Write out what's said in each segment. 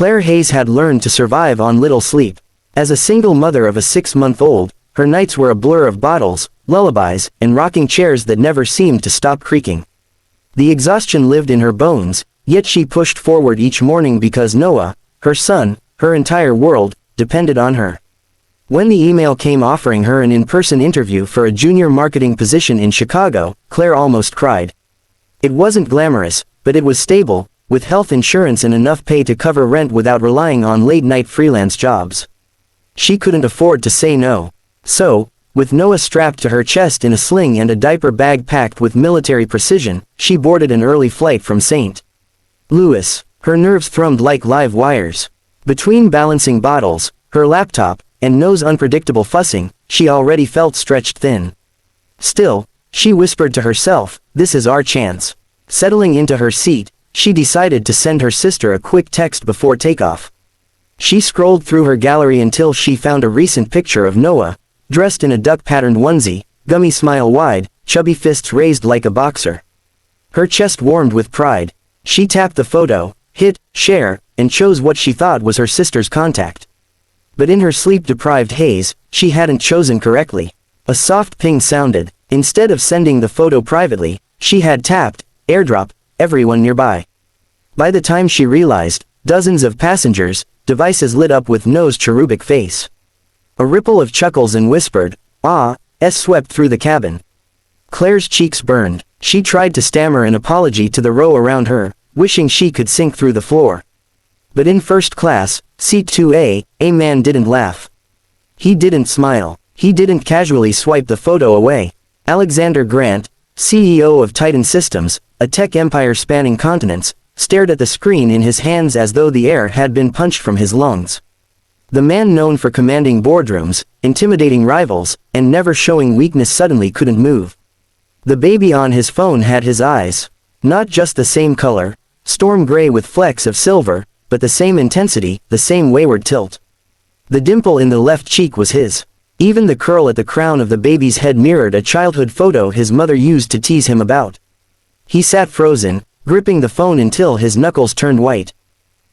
Claire Hayes had learned to survive on little sleep. As a single mother of a 6-month-old, her nights were a blur of bottles, lullabies, and rocking chairs that never seemed to stop creaking. The exhaustion lived in her bones, yet she pushed forward each morning because Noah, her son, her entire world, depended on her. When the email came offering her an in-person interview for a junior marketing position in Chicago, Claire almost cried. It wasn't glamorous, but it was stable, with health insurance and enough pay to cover rent without relying on late-night freelance jobs. She couldn't afford to say no. So, with Noah strapped to her chest in a sling and a diaper bag packed with military precision, she boarded an early flight from St. Louis. Her nerves thrummed like live wires. Between balancing bottles, her laptop, and Noah's unpredictable fussing, she already felt stretched thin. Still, she whispered to herself, "This is our chance." Settling into her seat, she decided to send her sister a quick text before takeoff. She scrolled through her gallery until she found a recent picture of Noah, dressed in a duck-patterned onesie, gummy smile wide, chubby fists raised like a boxer. Her chest warmed with pride. She tapped the photo, hit share, and chose what she thought was her sister's contact. But in her sleep-deprived haze, she hadn't chosen correctly. A soft ping sounded. Instead of sending the photo privately, she had tapped airdrop everyone nearby. By the time she realized, dozens of passengers, devices lit up with Noah's cherubic face. A ripple of chuckles and whispered, "Ah," swept through the cabin. Claire's cheeks burned. She tried to stammer an apology to the row around her, wishing she could sink through the floor. But in first class, seat 2A, a man didn't laugh. He didn't smile. He didn't casually swipe the photo away. Alexander Grant, CEO of Titan Systems, a tech empire spanning continents, stared at the screen in his hands as though the air had been punched from his lungs. The man known for commanding boardrooms, intimidating rivals, and never showing weakness suddenly couldn't move. The baby on his phone had his eyes. Not just the same color, storm gray with flecks of silver, but the same intensity, the same wayward tilt. The dimple in the left cheek was his. Even the curl at the crown of the baby's head mirrored a childhood photo his mother used to tease him about. He sat frozen, gripping the phone until his knuckles turned white.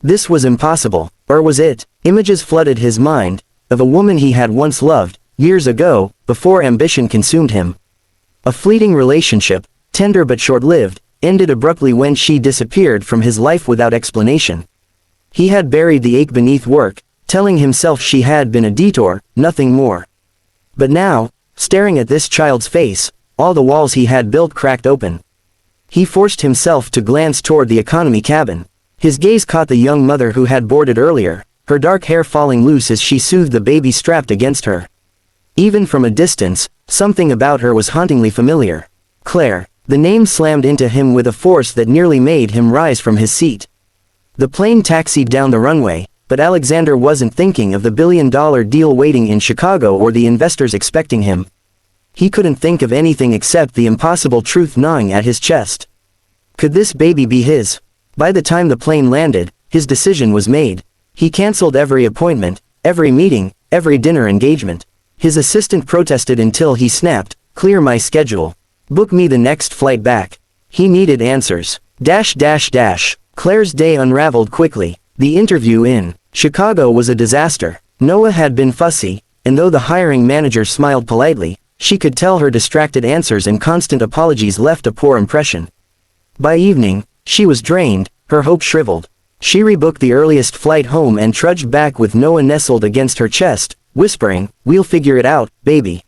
This was impossible, or was it? Images flooded his mind, of a woman he had once loved, years ago, before ambition consumed him. A fleeting relationship, tender but short-lived, ended abruptly when she disappeared from his life without explanation. He had buried the ache beneath work, telling himself she had been a detour, nothing more. But now, staring at this child's face, all the walls he had built cracked open. He forced himself to glance toward the economy cabin. His gaze caught the young mother who had boarded earlier, her dark hair falling loose as she soothed the baby strapped against her. Even from a distance, something about her was hauntingly familiar. Claire. The name slammed into him with a force that nearly made him rise from his seat. The plane taxied down the runway, but Alexander wasn't thinking of the billion-dollar deal waiting in Chicago or the investors expecting him. He couldn't think of anything except the impossible truth gnawing at his chest. Could this baby be his? By the time the plane landed, his decision was made. He canceled every appointment, every meeting, every dinner engagement. His assistant protested until he snapped, "Clear my schedule. Book me the next flight back." He needed answers. Claire's day unraveled quickly. The interview in Chicago was a disaster. Noah had been fussy, and though the hiring manager smiled politely, she could tell her distracted answers and constant apologies left a poor impression. By evening, she was drained, her hope shriveled. She rebooked the earliest flight home and trudged back with Noah nestled against her chest, whispering, "We'll figure it out, baby.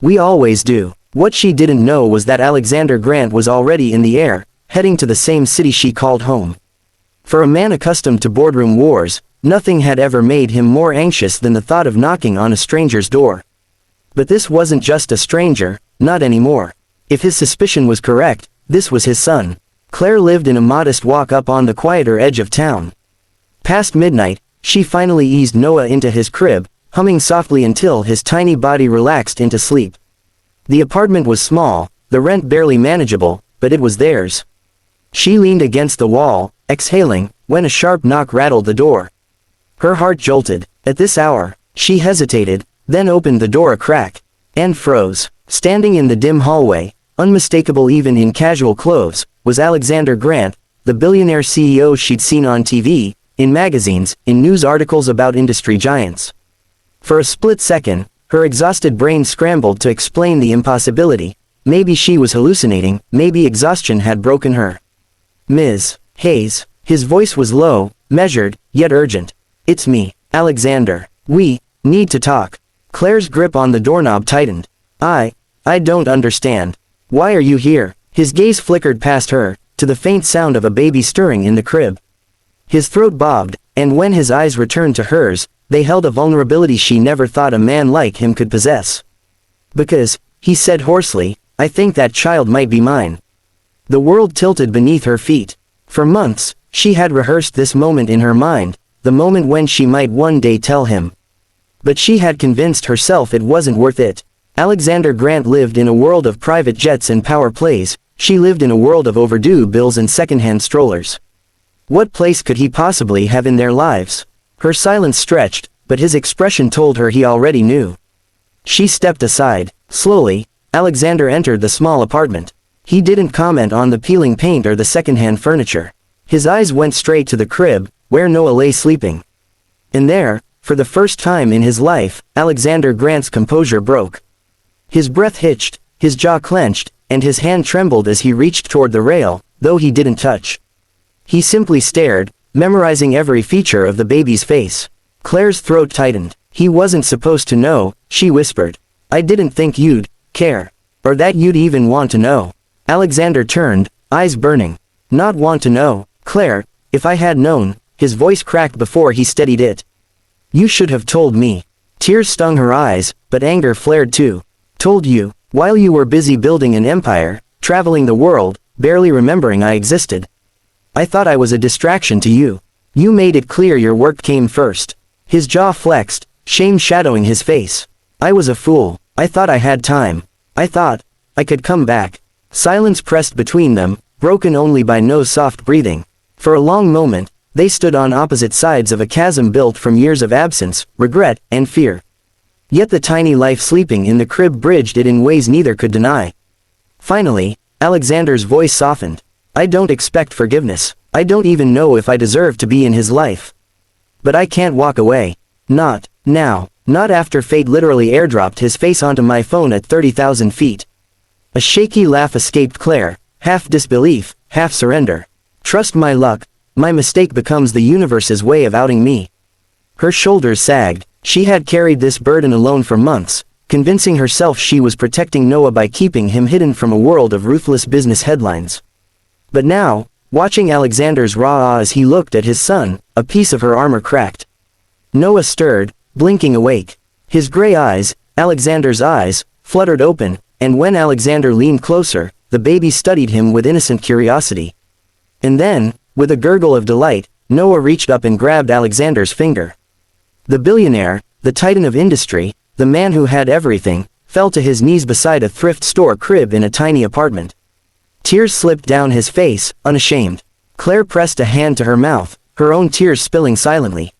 We always do." What she didn't know was that Alexander Grant was already in the air, heading to the same city she called home. For a man accustomed to boardroom wars, nothing had ever made him more anxious than the thought of knocking on a stranger's door. But this wasn't just a stranger, not anymore. If his suspicion was correct, this was his son. Claire lived in a modest walk up on the quieter edge of town. Past midnight, she finally eased Noah into his crib, humming softly until his tiny body relaxed into sleep. The apartment was small, the rent barely manageable, but it was theirs. She leaned against the wall, exhaling, when a sharp knock rattled the door. Her heart jolted. At this hour, she hesitated, then opened the door a crack, and froze. Standing in the dim hallway, unmistakable even in casual clothes, was Alexander Grant, the billionaire CEO she'd seen on TV, in magazines, in news articles about industry giants. For a split second, her exhausted brain scrambled to explain the impossibility. Maybe she was hallucinating, maybe exhaustion had broken her. Ms. Hayes. His voice was low, measured, yet urgent. It's me, Alexander. We need to talk. Claire's grip on the doorknob tightened. I don't understand. Why are you here? His gaze flickered past her, to the faint sound of a baby stirring in the crib. His throat bobbed, and when his eyes returned to hers, they held a vulnerability she never thought a man like him could possess. Because, he said hoarsely, I think that child might be mine. The world tilted beneath her feet. For months, she had rehearsed this moment in her mind, the moment when she might one day tell him. But she had convinced herself it wasn't worth it. Alexander Grant lived in a world of private jets and power plays, she lived in a world of overdue bills and secondhand strollers. What place could he possibly have in their lives? Her silence stretched, but his expression told her he already knew. She stepped aside. Slowly, Alexander entered the small apartment. He didn't comment on the peeling paint or the secondhand furniture. His eyes went straight to the crib, where Noah lay sleeping. And there, for the first time in his life, Alexander Grant's composure broke. His breath hitched, his jaw clenched, and his hand trembled as he reached toward the rail, though he didn't touch. He simply stared, memorizing every feature of the baby's face. Claire's throat tightened. He wasn't supposed to know, she whispered. I didn't think you'd care. Or that you'd even want to know. Alexander turned, eyes burning. Not want to know, Claire, if I had known. His voice cracked before he steadied it. You should have told me. Tears stung her eyes, but anger flared too. Told you, while you were busy building an empire, traveling the world, barely remembering I existed. I thought I was a distraction to you. You made it clear your work came first. His jaw flexed, shame shadowing his face. I was a fool. I thought I had time. I thought I could come back. Silence pressed between them, broken only by Noah's soft breathing. For a long moment, they stood on opposite sides of a chasm built from years of absence, regret, and fear. Yet the tiny life sleeping in the crib bridged it in ways neither could deny. Finally, Alexander's voice softened. I don't expect forgiveness. I don't even know if I deserve to be in his life. But I can't walk away. Not now. Not after fate literally airdropped his face onto my phone at 30,000 feet. A shaky laugh escaped Claire, half disbelief, half surrender. Trust my luck. My mistake becomes the universe's way of outing me. Her shoulders sagged. She had carried this burden alone for months, convincing herself she was protecting Noah by keeping him hidden from a world of ruthless business headlines. But now, watching Alexander's raw as he looked at his son, a piece of her armor cracked. Noah stirred, blinking awake. His gray eyes, Alexander's eyes, fluttered open, and when Alexander leaned closer, the baby studied him with innocent curiosity. And then, with a gurgle of delight, Noah reached up and grabbed Alexander's finger. The billionaire, the titan of industry, the man who had everything, fell to his knees beside a thrift store crib in a tiny apartment. Tears slipped down his face, unashamed. Claire pressed a hand to her mouth, her own tears spilling silently.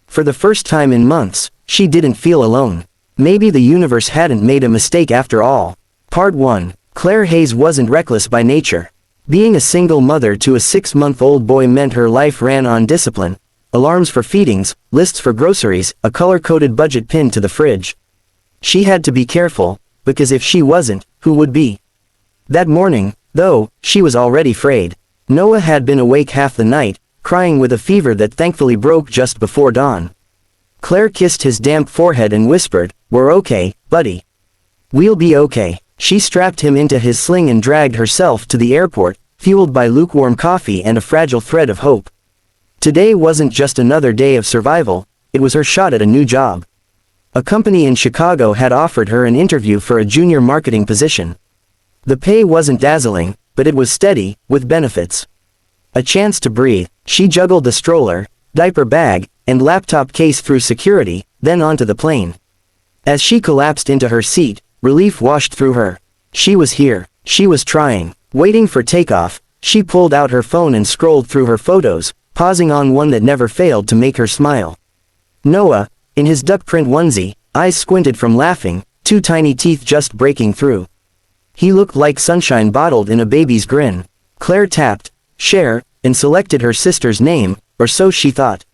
For the first time in months, she didn't feel alone. Maybe the universe hadn't made a mistake after all. Part 1. Claire Hayes wasn't reckless by nature. Being a single mother to a 6-month-old boy meant her life ran on discipline. Alarms for feedings, lists for groceries, a color-coded budget pinned to the fridge. She had to be careful, because if she wasn't, who would be? That morning, though, she was already frayed. Noah had been awake half the night, crying with a fever that thankfully broke just before dawn. Claire kissed his damp forehead and whispered, "We're okay, buddy. We'll be okay." She strapped him into his sling and dragged herself to the airport, fueled by lukewarm coffee and a fragile thread of hope. Today wasn't just another day of survival, it was her shot at a new job. A company in Chicago had offered her an interview for a junior marketing position. The pay wasn't dazzling, but it was steady, with benefits. A chance to breathe. She juggled the stroller, diaper bag, and laptop case through security, then onto the plane. As she collapsed into her seat, relief washed through her. She was here. She was trying. Waiting for takeoff, she pulled out her phone and scrolled through her photos, pausing on one that never failed to make her smile. Noah, in his duck print onesie, eyes squinted from laughing, 2 tiny teeth just breaking through. He looked like sunshine bottled in a baby's grin. Claire tapped, share, and selected her sister's name, or so she thought.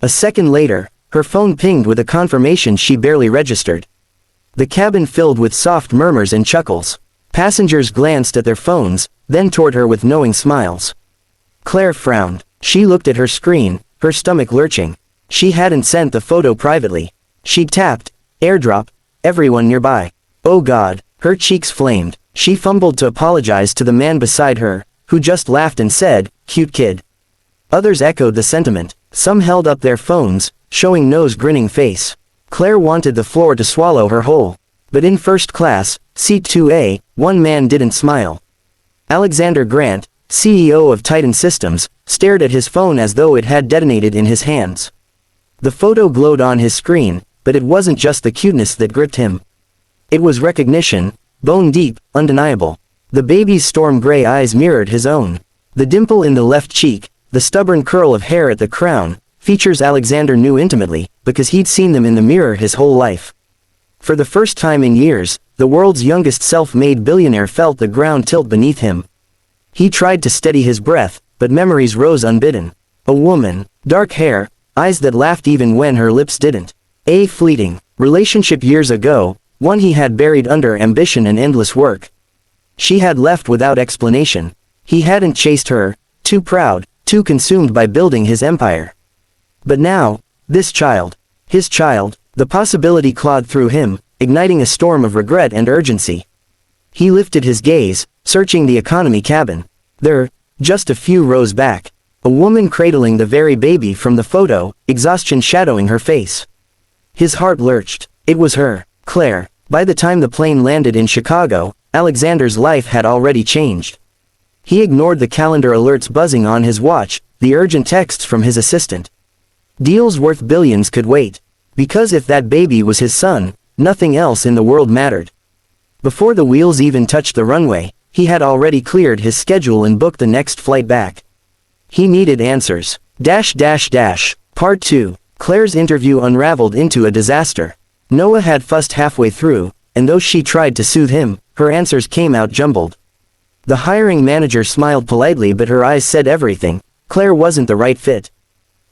A second later, her phone pinged with a confirmation she barely registered. The cabin filled with soft murmurs and chuckles. Passengers glanced at their phones, then toward her with knowing smiles. Claire frowned. She looked at her screen, her stomach lurching. She hadn't sent the photo privately. She tapped, airdrop, everyone nearby. Oh God, her cheeks flamed. She fumbled to apologize to the man beside her, who just laughed and said, "Cute kid." Others echoed the sentiment. Some held up their phones, showing Noah's grinning face. Claire wanted the floor to swallow her whole. But in first class, seat 2A, one man didn't smile. Alexander Grant, CEO of Titan Systems, stared at his phone as though it had detonated in his hands. The photo glowed on his screen, but it wasn't just the cuteness that gripped him. It was recognition, bone deep, undeniable. The baby's storm gray eyes mirrored his own. The dimple in the left cheek, the stubborn curl of hair at the crown, features Alexander knew intimately, because he'd seen them in the mirror his whole life. For the first time in years, the world's youngest self-made billionaire felt the ground tilt beneath him. He tried to steady his breath, but memories rose unbidden. A woman, dark hair, eyes that laughed even when her lips didn't. A fleeting relationship years ago, one he had buried under ambition and endless work. She had left without explanation. He hadn't chased her, too proud, too consumed by building his empire. But now, this child, his child, the possibility clawed through him, igniting a storm of regret and urgency. He lifted his gaze, searching the economy cabin. There, just a few rows back, a woman cradling the very baby from the photo, exhaustion shadowing her face. His heart lurched. It was her, Claire. By the time the plane landed in Chicago, Alexander's life had already changed. He ignored the calendar alerts buzzing on his watch, the urgent texts from his assistant. Deals worth billions could wait. Because if that baby was his son, nothing else in the world mattered. Before the wheels even touched the runway, he had already cleared his schedule and booked the next flight back. He needed answers. Part 2. Claire's interview unraveled into a disaster. Noah had fussed halfway through, and though she tried to soothe him, her answers came out jumbled. The hiring manager smiled politely, but her eyes said everything. Claire wasn't the right fit.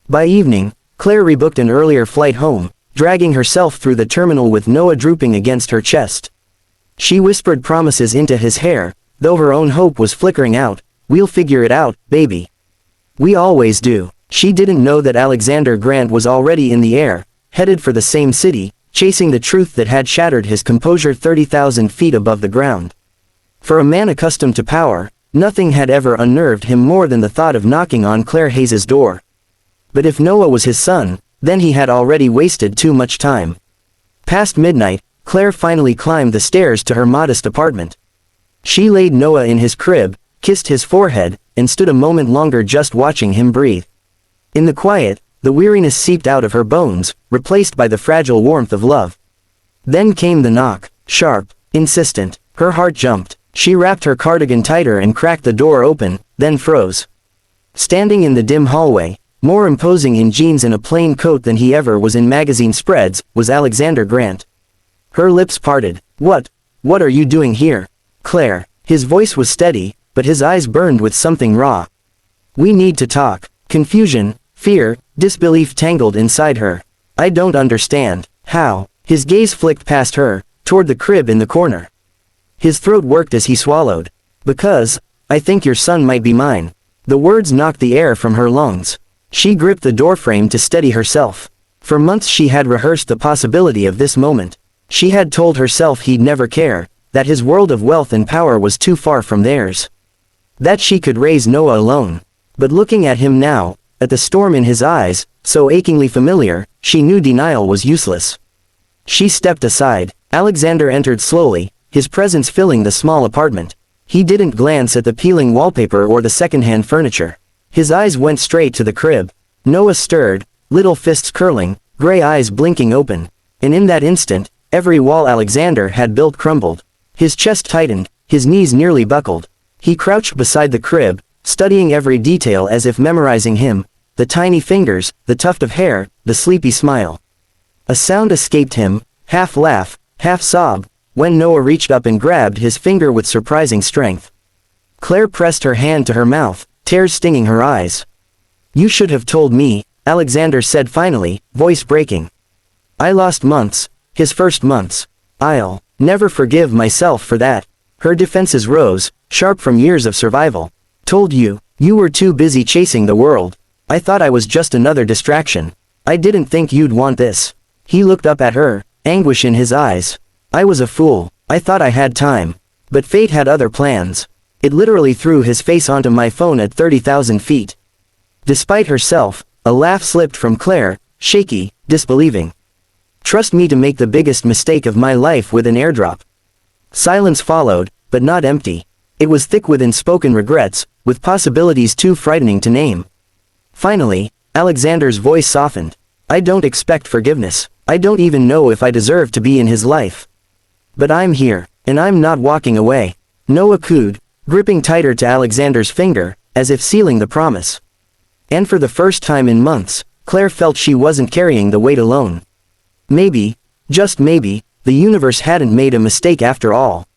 By evening, Claire rebooked an earlier flight home, dragging herself through the terminal with Noah drooping against her chest. She whispered promises into his hair, though her own hope was flickering out. "We'll figure it out, baby. We always do." She didn't know that Alexander Grant was already in the air, headed for the same city, chasing the truth that had shattered his composure 30,000 feet above the ground. For a man accustomed to power, nothing had ever unnerved him more than the thought of knocking on Claire Hayes's door. But if Noah was his son, then he had already wasted too much time. Past midnight, Claire finally climbed the stairs to her modest apartment. She laid Noah in his crib, kissed his forehead, and stood a moment longer just watching him breathe. In the quiet, the weariness seeped out of her bones, replaced by the fragile warmth of love. Then came the knock, sharp, insistent. Her heart jumped. She wrapped her cardigan tighter and cracked the door open, then froze. Standing in the dim hallway, more imposing in jeans and a plain coat than he ever was in magazine spreads, was Alexander Grant. Her lips parted. What are you doing here, Claire?" His voice was steady, but his eyes burned with something raw. "We need to talk." Confusion, fear, disbelief tangled inside her. "I don't understand. How?" His gaze flicked past her, toward the crib in the corner. His throat worked as he swallowed. "Because, I think your son might be mine." The words knocked the air from her lungs. She gripped the doorframe to steady herself. For months she had rehearsed the possibility of this moment. She had told herself he'd never care, that his world of wealth and power was too far from theirs. That she could raise Noah alone. But looking at him now, at the storm in his eyes, so achingly familiar, she knew denial was useless. She stepped aside. Alexander entered slowly, his presence filling the small apartment. He didn't glance at the peeling wallpaper or the secondhand furniture. His eyes went straight to the crib. Noah stirred, little fists curling, gray eyes blinking open. And in that instant, every wall Alexander had built crumbled. His chest tightened, his knees nearly buckled. He crouched beside the crib, studying every detail as if memorizing him, the tiny fingers, the tuft of hair, the sleepy smile. A sound escaped him, half laugh, half sob, when Noah reached up and grabbed his finger with surprising strength. Claire pressed her hand to her mouth, tears stinging her eyes. You should have told me, Alexander said finally, voice breaking. I lost months, his first months. I'll never forgive myself for that. Her defenses rose, sharp from years of survival. Told you, you were too busy chasing the world. I thought I was just another distraction. I didn't think you'd want this. He looked up at her, anguish in his eyes. I was a fool. I thought I had time. But fate had other plans. It literally threw his face onto my phone at 30,000 feet. Despite herself, a laugh slipped from Claire, shaky, disbelieving. Trust me to make the biggest mistake of my life with an airdrop. Silence followed, but not empty. It was thick with unspoken regrets, with possibilities too frightening to name. Finally, Alexander's voice softened. I don't expect forgiveness. I don't even know if I deserve to be in his life. But I'm here, and I'm not walking away. Noah cooed, gripping tighter to Alexander's finger, as if sealing the promise. And for the first time in months, Claire felt she wasn't carrying the weight alone. Maybe, just maybe, the universe hadn't made a mistake after all.